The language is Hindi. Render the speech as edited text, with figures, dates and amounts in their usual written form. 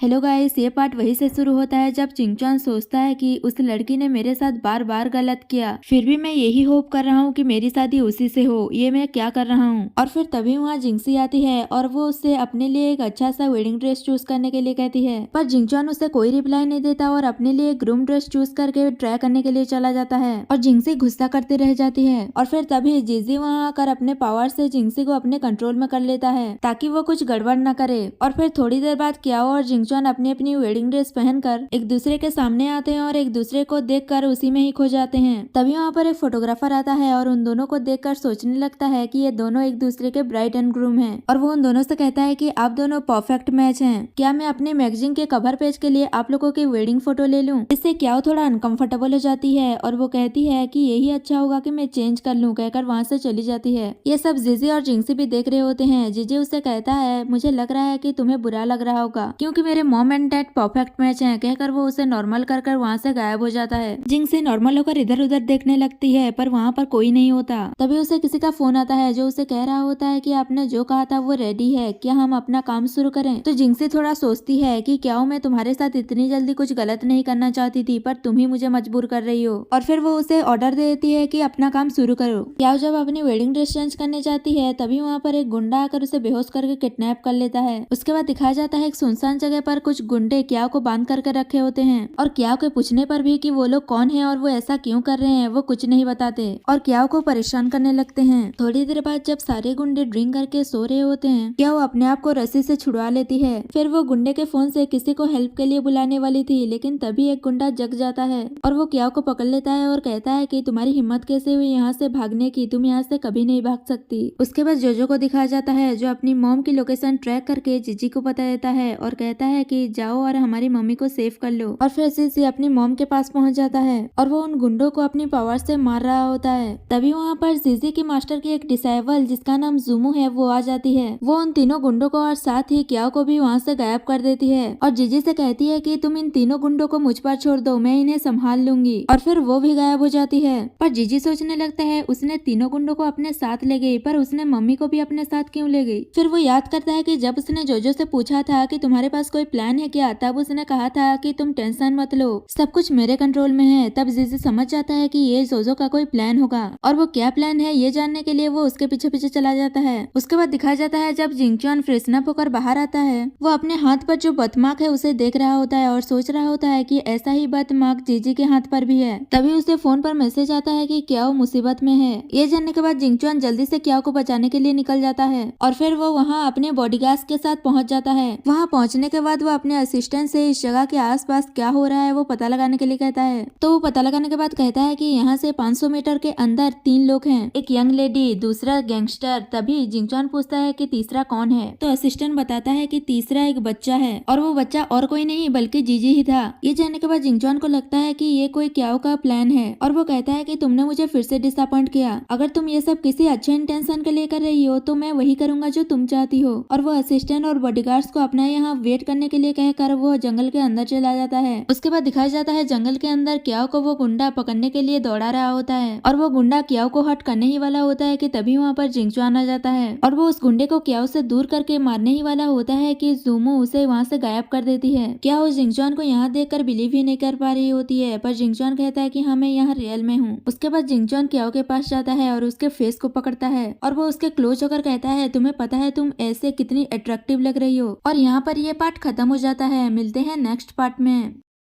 हेलो गाइस, ये पार्ट वहीं से शुरू होता है जब चिंगचॉन सोचता है कि उस लड़की ने मेरे साथ बार बार गलत किया, फिर भी मैं यही होप कर रहा हूँ कि मेरी शादी उसी से हो। ये मैं क्या कर रहा हूँ। और फिर तभी वहाँ जिंगसी आती है और वो उससे अपने लिए एक अच्छा सा वेडिंग ड्रेस चूज करने के लिए कहती है, पर जिंगचॉन उसे कोई रिप्लाई नहीं देता और अपने लिए ग्रूम ड्रेस चूज करके ट्राई करने के लिए चला जाता है और जिंगसी गुस्सा करती रह जाती है। और फिर तभी जीजी वहाँ आकर अपने पावर से जिंगसी को अपने कंट्रोल में कर लेता है ताकि वो कुछ गड़बड़ न करे। और फिर थोड़ी देर बाद क्याओ और जिंगचॉन अपनी अपनी वेडिंग ड्रेस पहनकर एक दूसरे के सामने आते हैं और एक दूसरे को देखकर उसी में ही खो जाते हैं। तभी वहाँ पर एक फोटोग्राफर आता है और उन दोनों को देखकर सोचने लगता है कि ये दोनों एक दूसरे के ब्राइड एंड ग्रूम हैं और वो उन दोनों से कहता है कि आप दोनों परफेक्ट मैच हैं। क्या मैं अपने मैगजीन के कवर पेज के लिए आप लोगों की वेडिंग फोटो ले लूं? इससे क्याओ थोड़ा अनकंफर्टेबल हो जाती है और वो कहती है कि यही अच्छा होगा कि मैं चेंज कर लूं, कहकर वहाँ से चली जाती है। ये सब जीजी और जिंगसी भी देख रहे होते हैं। जीजी उसे कहता है, मुझे लग रहा है कि तुम्हें बुरा लग रहा होगा क्योंकि मेरे mom and dad perfect match हैं, कहकर वो उसे नॉर्मल कर वहाँ से गायब हो जाता है। जिंगसी नॉर्मल होकर इधर उधर देखने लगती है पर वहाँ पर कोई नहीं होता। तभी उसे किसी का फोन आता है जो उसे कह रहा होता है कि आपने जो कहा था वो रेडी है, क्या हम अपना काम शुरू करें? तो जिंगसी थोड़ा सोचती है कि क्या मैं तुम्हारे साथ इतनी जल्दी कुछ गलत नहीं करना चाहती थी, पर तुम ही मुझे मजबूर कर रही हो। और फिर वो उसे ऑर्डर दे देती है कि अपना काम शुरू करो। क्या जब अपनी वेडिंग ड्रेस चेंज करने जाती है तभी वहाँ पर एक गुंडा आकर उसे बेहोश करके किडनैप कर लेता है। उसके बाद दिखाया जाता है एक सुनसान जगह पर कुछ गुंडे क्याओ को बांध करके रखे होते हैं और क्याओ के पूछने पर भी कि वो लोग कौन है और वो ऐसा क्यों कर रहे हैं वो कुछ नहीं बताते और क्याओ को परेशान करने लगते हैं। थोड़ी देर बाद जब सारे गुंडे ड्रिंक करके सो रहे होते हैं, क्याओ अपने आप को रस्सी से छुड़वा लेती है। फिर वो गुंडे के फोन से किसी को हेल्प के लिए बुलाने वाली थी, लेकिन तभी एक गुंडा जग जाता है और वो क्याओ को पकड़ लेता है और कहता है कि तुम्हारी हिम्मत कैसे हुई यहाँ से भागने की, तुम यहाँ से कभी नहीं भाग सकती। उसके बाद जोजो को दिखाया जाता है जो अपनी मॉम की लोकेशन ट्रैक करके जीजी को बता देता है और कहता है कि जाओ और हमारी मम्मी को सेव कर लो। और फिर जीजी अपनी मॉम के पास पहुंच जाता है और वो उन गुंडों को अपनी पावर से मार रहा होता है। तभी वहाँ पर जीजी की मास्टर की एक डिसाइबल जिसका नाम जुमू है वो आ जाती है। वो उन तीनों गुंडों को और साथ ही क्याओ को भी वहाँ से गायब कर देती है और जीजी से कहती है कि तुम इन तीनों गुंडों को मुझ पर छोड़ दो, मैं इन्हें संभाल लूंगी। और फिर वो भी गायब हो जाती है। पर जीजी सोचने लगता है उसने तीनों गुंडों को अपने साथ ले गई, पर उसने मम्मी को भी अपने साथ क्यों ले गई? फिर वो याद करता है कि जब उसने जोजो से पूछा था कि तुम्हारे पास कोई प्लान है क्या, तब उसने कहा था कि तुम टेंशन मत लो, सब कुछ मेरे कंट्रोल में है। तब जीजी समझ जाता है कि ये जोजो का कोई प्लान होगा और वो क्या प्लान है ये जानने के लिए वो उसके पीछे पीछे चला जाता है। उसके बाद दिखाया जाता है जब जिंगचॉन फ्रेशन अप होकर बाहर आता है, वो अपने हाथ पर जो बर्थमार्क है उसे देख रहा होता है और सोच रहा होता है कि ऐसा ही बर्थमार्क जीजी के हाथ पर भी है। तभी उसे फोन पर मैसेज आता है कि क्याओ मुसीबत में है। ये जानने के बाद जिंगचॉन जल्दी से क्याओ को बचाने के लिए निकल जाता है और फिर वो वहाँ अपने बॉडीगार्ड्स के साथ पहुंच जाता है। वहाँ पहुंचने के बाद वो अपने असिस्टेंट से इस जगह के आसपास क्या हो रहा है वो पता लगाने के लिए कहता है। तो वो पता लगाने के बाद कहता है कि यहाँ से 500 मीटर के अंदर 3 लोग हैं, एक यंग लेडी, दूसरा गैंगस्टर। तभी जिंगचॉन पूछता है कि तीसरा कौन है? तो असिस्टेंट बताता है कि तीसरा एक बच्चा है और वो बच्चा और कोई नहीं बल्कि जीजी ही था। ये जानने के बाद जिंगचॉन को लगता है कि ये कोई क्याओ का प्लान है और वो कहता है कि तुमने मुझे फिर से डिसअपॉइंट किया। अगर तुम ये सब किसी अच्छे इंटेंशन के लिए कर रही हो तो मैं वही करूंगा जो तुम चाहती हो। और वो असिस्टेंट और बॉडीगार्ड्स को अपना यहाँ वेट करने के लिए कहकर वो जंगल के अंदर चला जाता है। उसके बाद दिखाया जाता है जंगल के अंदर क्याओ को वो गुंडा पकड़ने के लिए दौड़ा रहा होता है और वो गुंडा क्याओ को हट करने ही वाला होता है कि तभी वहाँ पर जिंगचॉन आ जाता है और वो उस गुंडे को क्याओ से दूर करके मारने ही वाला होता है कि जुमू उसे वहाँ से गायब कर देती है। क्याओ जिंगचॉन को यहाँ देखकर बिलीव ही नहीं कर पा रही होती है, पर जिंगचॉन कहता है कि हाँ मैं यहाँ रियल में हूँ। उसके बाद जिंगचॉन क्याओ के पास जाता है और उसके फेस को पकड़ता है और वो उसके क्लोज होकर कहता है तुम्हें पता है तुम ऐसे कितनी अट्रैक्टिव लग रही हो। और यहाँ पर ये पार्ट खत्म हो जाता है। मिलते हैं नेक्स्ट पार्ट में।